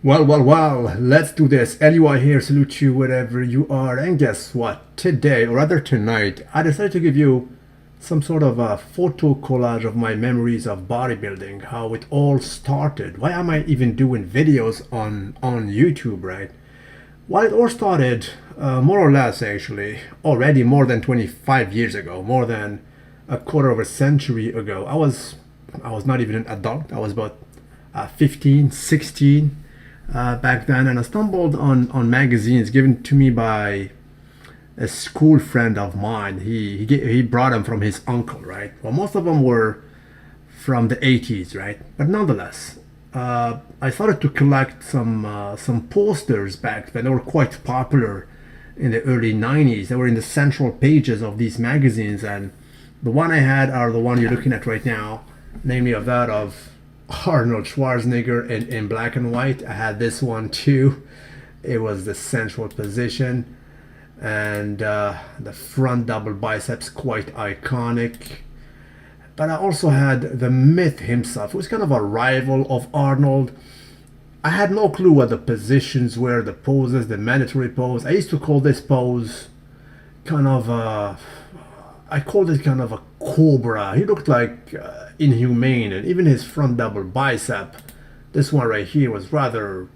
Well, let's do this. LUI here, salute you wherever you are. And guess what? Today, or rather tonight, I decided to give you some sort of a photo collage of my memories of bodybuilding, how it all started. Why am I even doing videos on YouTube, right? Well, it all started, more or less actually, already more than 25 years ago, more than a quarter of a century ago. I was not even an adult. I was about 15, 16 back then, and I stumbled on magazines given to me by a school friend of mine. He brought them from his uncle, right? Well, most of them were from the 80s, right? But nonetheless, I started to collect some posters back then. They were quite popular in the early 90s. They were in the central pages of these magazines, and the one I had are the one you're looking at right now, namely of that of Arnold Schwarzenegger in black and white. I had this one too. It was the central position, and the front double biceps, quite iconic. But I also had the Myth himself, who was kind of a rival of Arnold. I had no clue what the positions were, the poses, the mandatory pose. I used to call this pose kind of I called it kind of a cobra. He looked like inhumane, and even his front double bicep, this one right here, was rather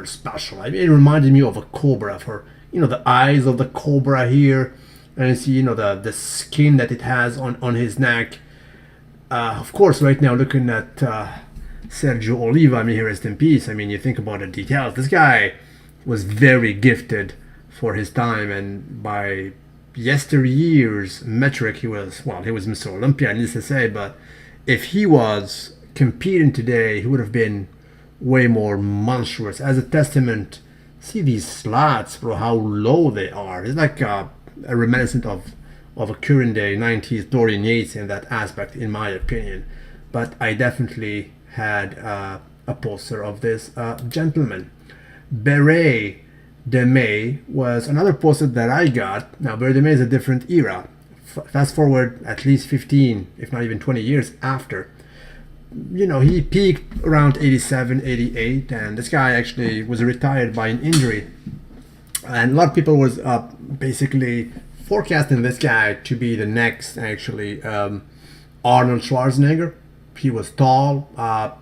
special. I mean, it reminded me of a cobra, for the eyes of the cobra here, and you see the skin that it has on his neck. Of course, right now looking at Sergio Oliva, I mean, he rest in peace. I mean, you think about the details. This guy was very gifted for his time, and by yesteryear's metric, he was Mr. Olympia, needless to say. But if he was competing today, he would have been way more monstrous. As a testament, see these slats, bro, how low they are. It's like a reminiscent of a current day 90s Dorian Yates in that aspect, in my opinion. But I definitely had a poster of this gentleman. Beret de May was another poster that I got. Now, Beret de May is a different era. Fast forward at least 15, if not even 20 years after. He peaked around 87, 88, and this guy actually was retired by an injury. And a lot of people was basically forecasting this guy to be the next, actually, Arnold Schwarzenegger. He was tall,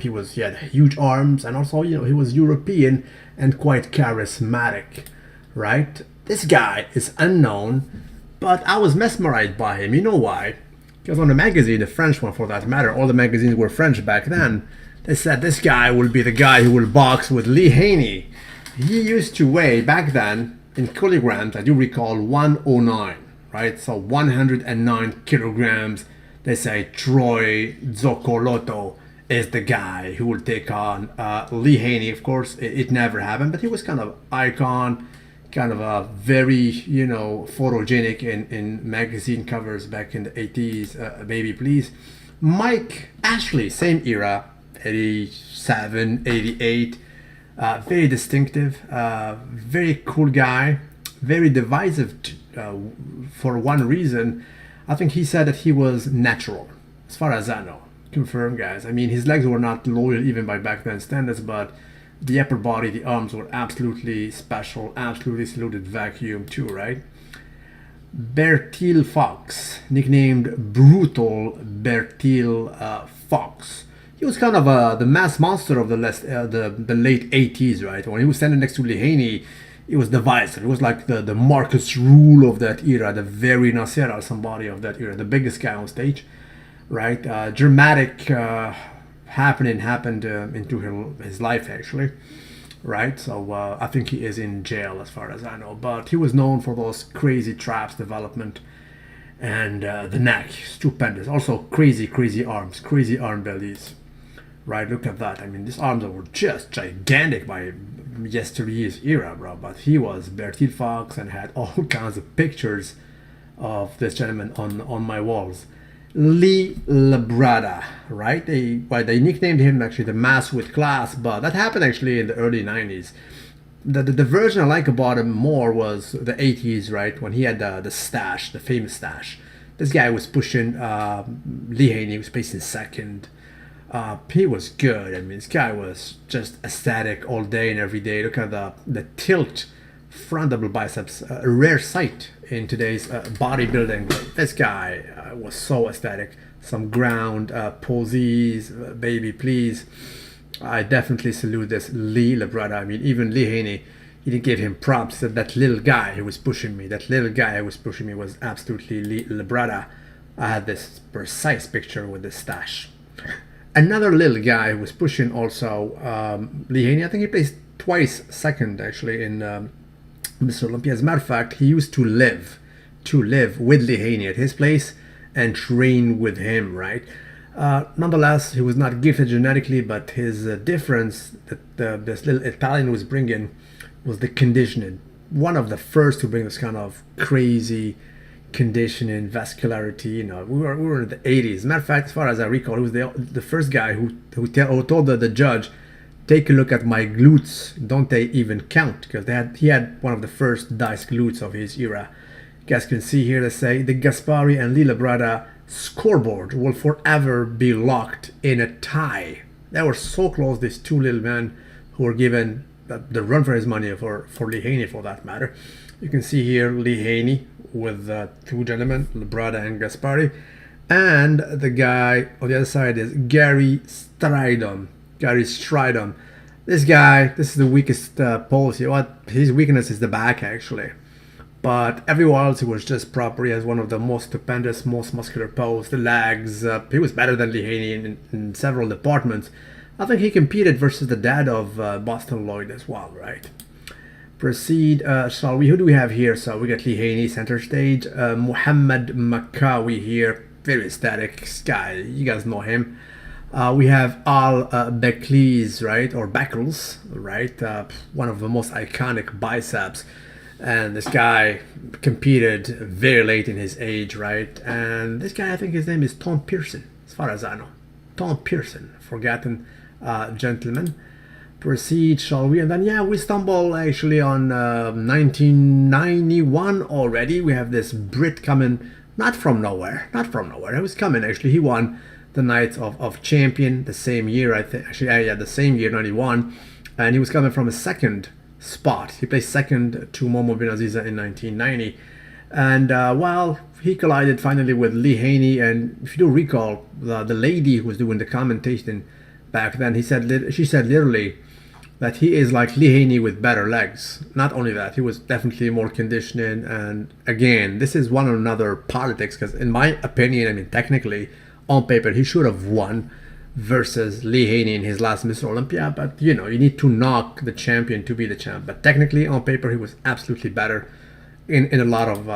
he had huge arms, and also, he was European and quite charismatic, right? This guy is unknown, but I was mesmerized by him. You know why? Because on the magazine, the French one for that matter, all the magazines were French back then, they said this guy will be the guy who will box with Lee Haney. He used to weigh, back then, in kilograms, I do recall, 109, right? So 109 kilograms. They say Troy Zoccoloto is the guy who will take on Lee Haney. Of course, it never happened, but he was kind of icon, kind of a very, photogenic in magazine covers back in the 80s, baby please. Mike Ashley, same era, 87, 88. Very distinctive, very cool guy, very divisive for one reason. I think he said that he was natural, as far as I know. Confirm, guys. I mean, his legs were not loyal even by back then standards, but the upper body, the arms were absolutely special, absolutely saluted vacuum too, right? Bertil Fox, nicknamed Brutal Bertil Fox. He was kind of the mass monster of the late 80s, right? When he was standing next to Lee Haney, it was divisive. It was like the Marcus Rule of that era, the very Nasser somebody of that era, the biggest guy on stage, right? Dramatic happened into his life, actually, right? So I think he is in jail as far as I know. But he was known for those crazy traps development, and the neck, stupendous. Also crazy arms, crazy arm bellies. Right, look at that. I mean, these arms were just gigantic by yesteryear's era, bro. But he was Bertil Fox and had all kinds of pictures of this gentleman on my walls. Lee Labrada, right? They nicknamed him actually the Mass with Class, but that happened actually in the early 90s. The version I like about him more was the 80s, right? When he had the stash, the famous stash. This guy was pushing Lee Haney, was placing second. He was good. I mean, this guy was just ecstatic all day and every day. Look at the tilt front double biceps, a rare sight in today's bodybuilding. This guy was so ecstatic. Some ground poses, baby, please. I definitely salute this Lee Labrada. I mean, even Lee Haney, he didn't give him props. He said that little guy who was pushing me, was absolutely Lee Labrada. I had this precise picture with this stash. Another little guy who was pushing also, Lee Haney, I think he placed twice second actually in Mr. Olympia. As a matter of fact, he used to live with Lee Haney at his place and train with him, right? Nonetheless, he was not gifted genetically, but his difference that this little Italian was bringing was the conditioning. One of the first to bring this kind of crazy conditioning, vascularity. You know, we were in the 80s. As a matter of fact, as far as I recall, he was the first guy who told the judge, take a look at my glutes. Don't they even count? Because he had one of the first dice glutes of his era. You guys can see here, they say the Gaspari and Lee Labrada scoreboard will forever be locked in a tie. They were so close, these two little men who were given the run for his money for Lee Haney, for that matter. You can see here Lee Haney with two gentlemen, Labrada and Gaspari, and the guy on the other side is Gary Stridham. This guy, this is the weakest pose here. What his weakness is the back actually, but everywhere else he was just proper. He has one of the most stupendous, most muscular pose. The legs, he was better than Lee Haney in several departments. I think he competed versus the dad of Boston Lloyd as well, right? Proceed, shall we? Who do we have here? So we got Lee Haney center stage, Muhammad Makawi here, very ecstatic guy. You guys know him. We have Al Beckles, right, or Beckles, right? One of the most iconic biceps. And this guy competed very late in his age, right? And this guy, I think his name is Tom Pearson, as far as I know. Tom Pearson, forgotten gentleman. Proceed, shall we? And then, yeah, we stumble actually on 1991 already. We have this Brit coming, not from nowhere. He was coming, actually. He won the Night of Champion the same year, I think. Actually, yeah, the same year, 91. And he was coming from a second spot. He placed second to Momo Binaziza in 1990. And, well, he collided finally with Lee Haney. And if you do recall, the lady who was doing the commentation back then, she said literally that he is like Lee Haney with better legs. Not only that, he was definitely more conditioning. And again, this is one another politics, because in my opinion, I mean, technically, on paper, he should have won versus Lee Haney in his last Mr. Olympia. But, you know, you need to knock the champion to be the champ. But technically, on paper, he was absolutely better in a lot of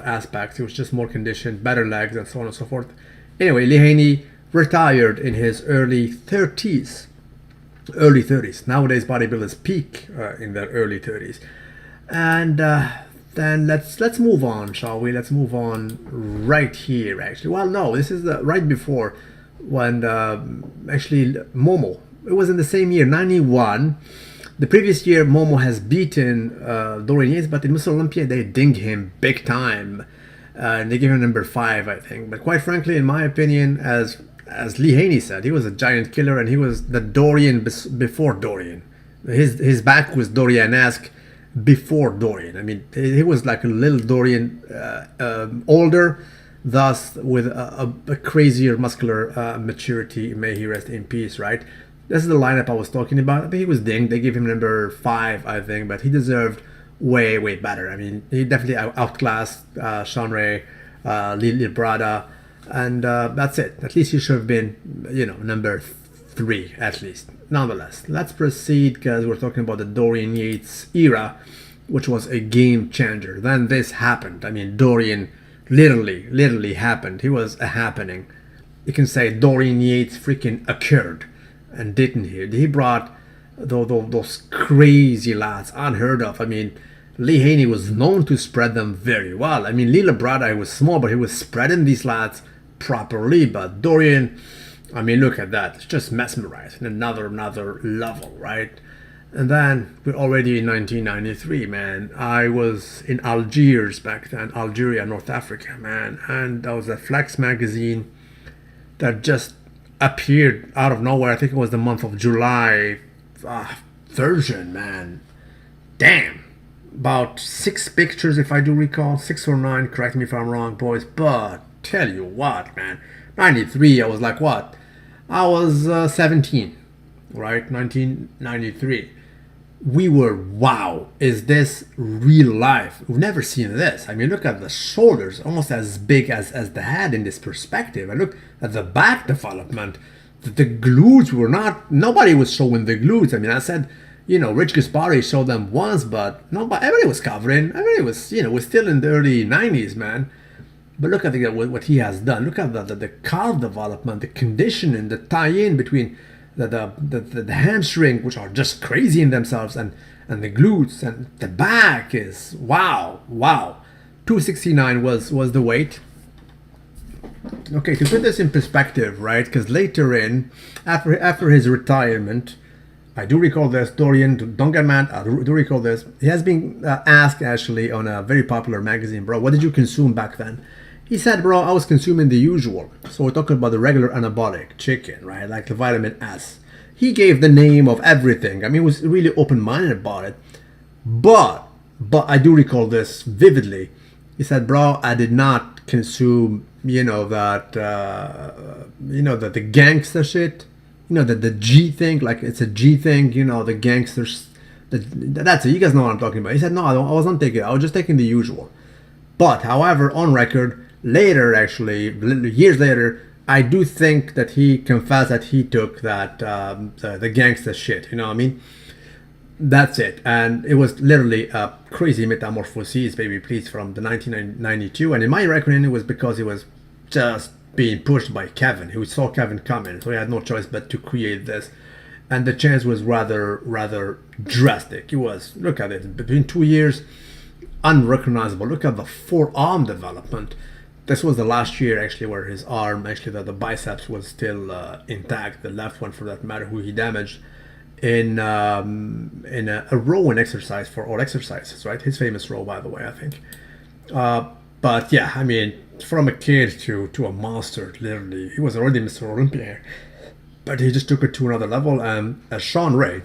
aspects. He was just more conditioned, better legs, and so on and so forth. Anyway, Lee Haney retired in his early 30s. Nowadays, bodybuilders peak in their early 30s. And then let's move on, shall we? Let's move on right here, actually. Well, no, this is right before when actually Momo. It was in the same year, 91. The previous year, Momo has beaten Dorian Yates, but in Mr. Olympia, they dinged him big time. And they gave him number 5, I think. But quite frankly, in my opinion, as Lee Haney said, he was a giant killer, and he was the Dorian before Dorian. His back was Dorian-esque before Dorian. I mean, he was like a little Dorian, older, thus with a crazier muscular maturity. May he rest in peace, right? This is the lineup I was talking about. I mean, he was dinged. They gave him number 5, I think, but he deserved way better. I mean, he definitely outclassed Sean Ray, Lee Labrada, and that's it. At least he should have been, you know, number 3 at least. Nonetheless, let's proceed, because we're talking about the Dorian Yates era, which was a game changer. Then this happened. I mean, Dorian literally happened. He was a happening. You can say Dorian Yates freaking occurred, and didn't he? He brought those crazy lads, unheard of. I mean, Lee Haney was known to spread them very well. I mean, Lee Labrada, he was small, but he was spreading these lads properly. But Dorian, I mean, look at that. It's just mesmerizing. Another level, right? And then we're already in 1993, man. I was in Algiers back then, Algeria, North Africa, man. And that was a Flex magazine that just appeared out of nowhere. I think it was the month of July. Version, man. Damn. About 6 pictures, if I do recall. 6 or 9, correct me if I'm wrong, boys. But tell you what, man. 93, I was like, what? I was 17, right? 1993. We were, wow, is this real life? We've never seen this. I mean, look at the shoulders, almost as big as the head in this perspective. And look at the back development. The glutes were not, nobody was showing the glutes. I mean, I said, you know, Rich Gaspari showed them once, but nobody, everybody was covering. Everybody was, you know, was still in the early 90s, man. But look at what he has done. Look at the calf development, the conditioning, the tie-in between the hamstring, which are just crazy in themselves, and the glutes, and the back is wow. 269 was the weight. Okay, to put this in perspective, right? Because later in, after his retirement, I do recall this. Dorian, don't get mad. I do recall this. He has been asked actually on a very popular magazine, bro, what did you consume back then? He said, bro, I was consuming the usual. So we're talking about the regular anabolic chicken, right? Like the vitamin S. He gave the name of everything. I mean, he was really open-minded about it. But I do recall this vividly. He said, bro, I did not consume, you know, that the gangster shit. You know, the G thing, like it's a G thing, you know, the gangsters. That's it. You guys know what I'm talking about. He said, no, I was not taking it. I was just taking the usual. But, however, on record, later, actually, years later, I do think that he confessed that he took that, the gangster shit, you know what I mean? That's it. And it was literally a crazy metamorphosis, baby, please, from the 1992. And in my reckoning, it was because he was just being pushed by Kevin. He saw Kevin coming, so he had no choice but to create this. And the change was rather drastic. It was, look at it, between 2 years, unrecognizable. Look at the forearm development. This was the last year actually where his arm, actually the biceps was still intact, the left one for that matter, who he damaged in a rowing exercise for all exercises, right? His famous row, by the way, I think. But yeah, I mean, from a kid to a monster, literally, he was already Mr. Olympia, but he just took it to another level. And Sean Ray,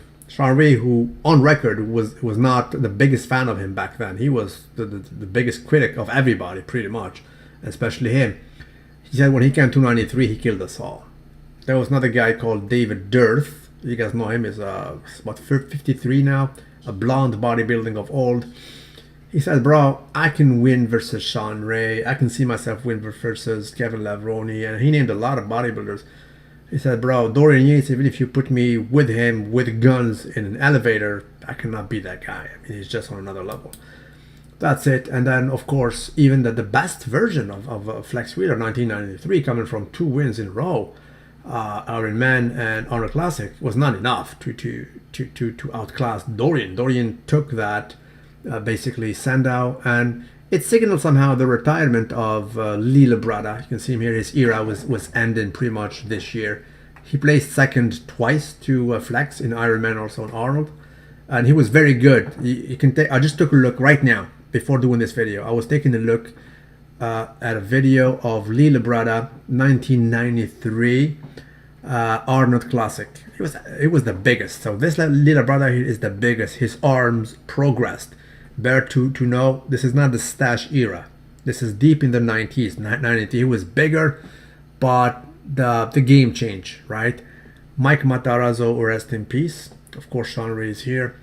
who on record was not the biggest fan of him back then. He was the biggest critic of everybody, pretty much, especially him. He said when he came to 93, he killed us all. There was another guy called David Dirth. You guys know him. He's about 53 now, a blonde bodybuilding of old. He said, bro, I can win versus Sean Ray. I can see myself win versus Kevin Lavroni. And he named a lot of bodybuilders. He said, bro, Dorian Yates, even if you put me with him with guns in an elevator, I cannot beat that guy. I mean, he's just on another level. That's it. And then, of course, even the best version of Flex Wheeler 1993, coming from 2 wins in a row, Iron Man and Honor Classic, was not enough to outclass Dorian. Dorian took that basically Sandow, and it signaled somehow the retirement of Lee Labrada. You can see him here. His era was ending pretty much this year. He placed second twice to Flex in Ironman, also in Arnold, and he was very good. You can take. I just took a look right now before doing this video. I was taking a look at a video of Lee Labrada 1993 Arnold Classic. It was the biggest. So this Lee Labrada here is the biggest. His arms progressed. Better to know, this is not the stash era. This is deep in the 90s. 90, he was bigger, but the game changed, right? Mike Matarazzo, rest in peace. Of course, Sean Ray is here.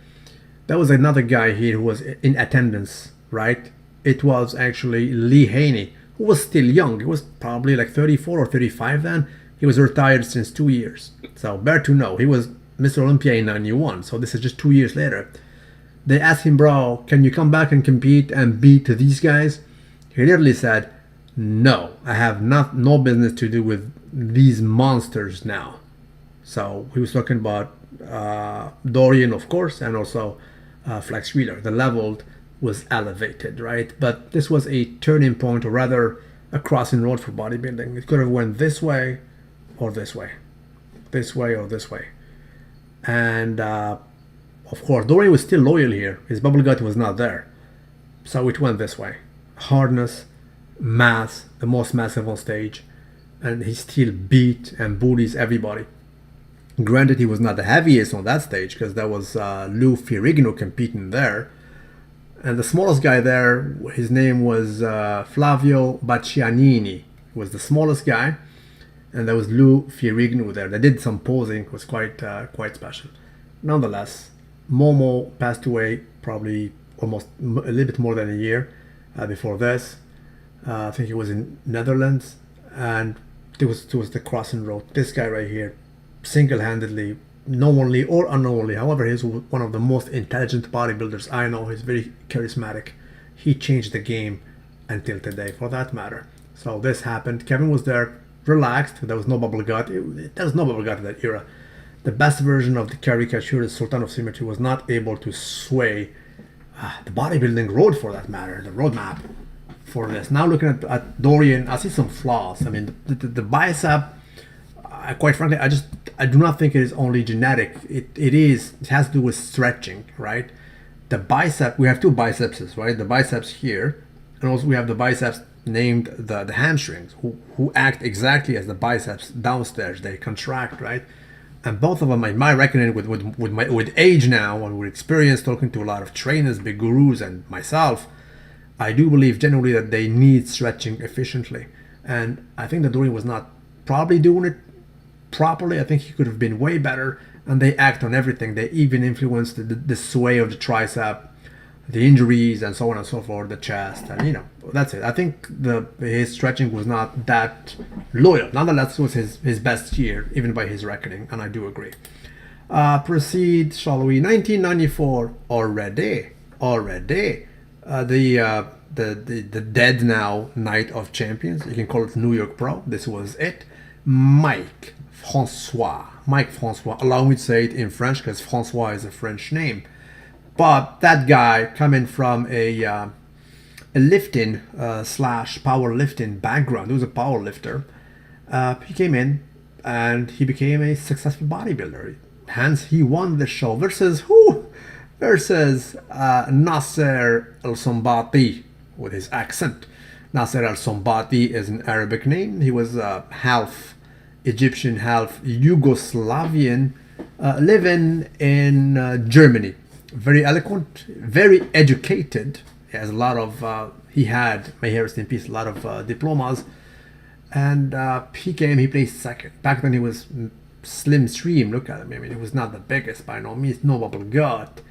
There was another guy here who was in attendance, right? It was actually Lee Haney, who was still young. He was probably like 34 or 35 then. He was retired since 2 years. So better to know, he was Mr. Olympia in 91. So this is just 2 years later. They asked him, bro, can you come back and compete and beat these guys? He literally said, no, I have no business to do with these monsters now. So he was talking about Dorian, of course, and also Flex Wheeler. The level was elevated, right? But this was a turning point, or rather a crossing road for bodybuilding. It could have went this way or this way. This way or this way. And of course, Dorian was still loyal here. His bubble gut was not there. So it went this way. Hardness, mass, the most massive on stage. and he still beat and bullies everybody. Granted, he was not the heaviest on that stage because that was Lou Ferrigno competing there. And the smallest guy there, his name was Flavio Baccianini. He was the smallest guy. And there was Lou Ferrigno there. They did some posing. It was quite special. Nonetheless, Momo passed away probably almost a little bit more than a year before this. I think he was in Netherlands. And it was the crossing road. This guy right here, single-handedly, knowingly or unknowingly, however, he's one of the most intelligent bodybuilders I know. He's very charismatic. He changed the game until today, for that matter. So this happened. Kevin was there, relaxed. There was no bubble gut. There was no bubble gut in that era. The best version of the caricature, the Sultan of Symmetry, was not able to sway the bodybuilding road, for that matter, the roadmap for this. Now looking at Dorian, I see some flaws. I mean, the bicep, quite frankly, I do not think it is only genetic. It has to do with stretching, right? The bicep, we have two bicepses, right? The biceps here, and also we have the biceps named the hamstrings, who act exactly as the biceps downstairs. They contract, right? And both of them, in my reckoning, with age now and with experience, talking to a lot of trainers, big gurus, and myself, I do believe generally that they need stretching efficiently. And I think that Dorian was not probably doing it properly. I think he could have been way better. And they act on everything. They even influence the sway of the tricep, the injuries, and so on and so forth, the chest, and that's it. I think his stretching was not that loyal. Nonetheless, it was his best year, even by his reckoning, and I do agree. Proceed, shall we? 1994 already. The dead now Night of Champions. You can call it New York Pro. This was it. Mike Francois. Allow me to say it in French because Francois is a French name. But that guy coming from a lifting slash powerlifting background, he was a power lifter. He came in and he became a successful bodybuilder. Hence, he won the show versus who? Versus Nasser El Sombati with his accent. Nasser El Sombati is an Arabic name. He was half Egyptian, half Yugoslavian, living in Germany. Very eloquent, very educated. He has a lot of, he had, may he rest in peace, a lot of diplomas. And he placed second. Back then he was slim stream. Look at him. I mean, he was not the biggest by no means, no bubble gut.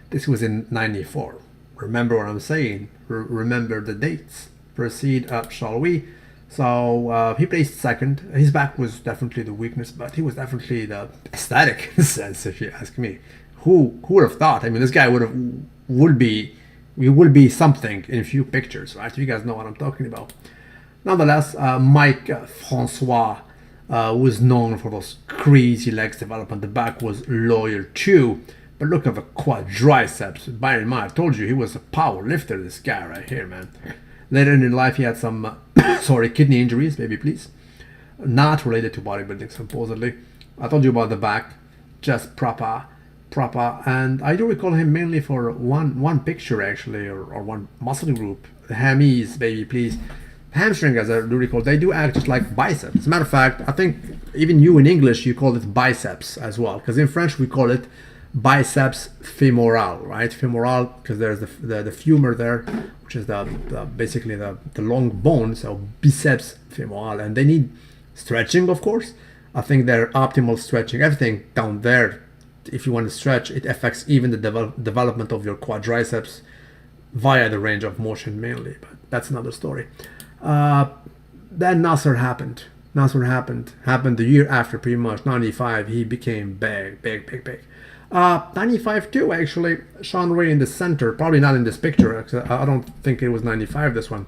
This was in 94. Remember what I'm saying. Remember the dates. Proceed up, shall we? So he placed second. His back was definitely the weakness, but he was definitely the aesthetic in a sense, if you ask me. Who would have thought? I mean, this guy would be something in a few pictures, right? You guys know what I'm talking about. Nonetheless, Mike Francois was known for those crazy legs development. The back was loyal too. But look at the quadriceps. Bear in mind, I told you he was a power lifter, this guy right here, man. Later in life, he had some, kidney injuries, baby, please. Not related to bodybuilding, supposedly. I told you about the back, just proper. And I do recall him mainly for one picture, actually, or one muscle group. The hammies, baby, please. Hamstring, as I do recall, they do act just like biceps. As a matter of fact, I think even you in English, you call it biceps as well. Because in French, we call it biceps femoral, right? Femoral, because there's the femur there, which is basically the long bone. So biceps femoral, and they need stretching, of course. I think their optimal stretching, everything down there, if you want to stretch, it affects even the development of your quadriceps via the range of motion mainly. But that's another story. Then Nasser happened. Happened the year after, pretty much 95. He became big. 95 too, actually. Sean Ray in the center, probably not in this picture. I don't think it was 95, this one.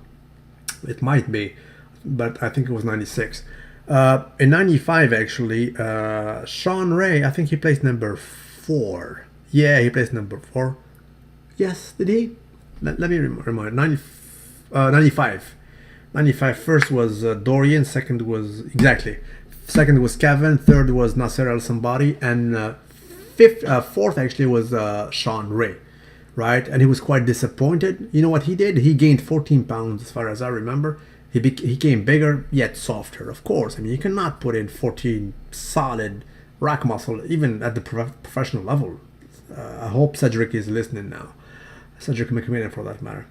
It might be, but I think it was 96. In 95, actually, Sean Ray, I think he placed number 4. Yeah, he placed number 4. Yes, did he? Let me remind. 95. 95. First was Dorian. Second was Kevin. Third was Nasser El Somebody, and fourth actually was Sean Ray, right? And he was quite disappointed. You know what he did? He gained 14 pounds, as far as I remember, he came bigger yet softer. Of course, I mean, you cannot put in 14 solid rack muscle even at the professional level. I hope Cedric is listening now. Cedric McMillan, for that matter.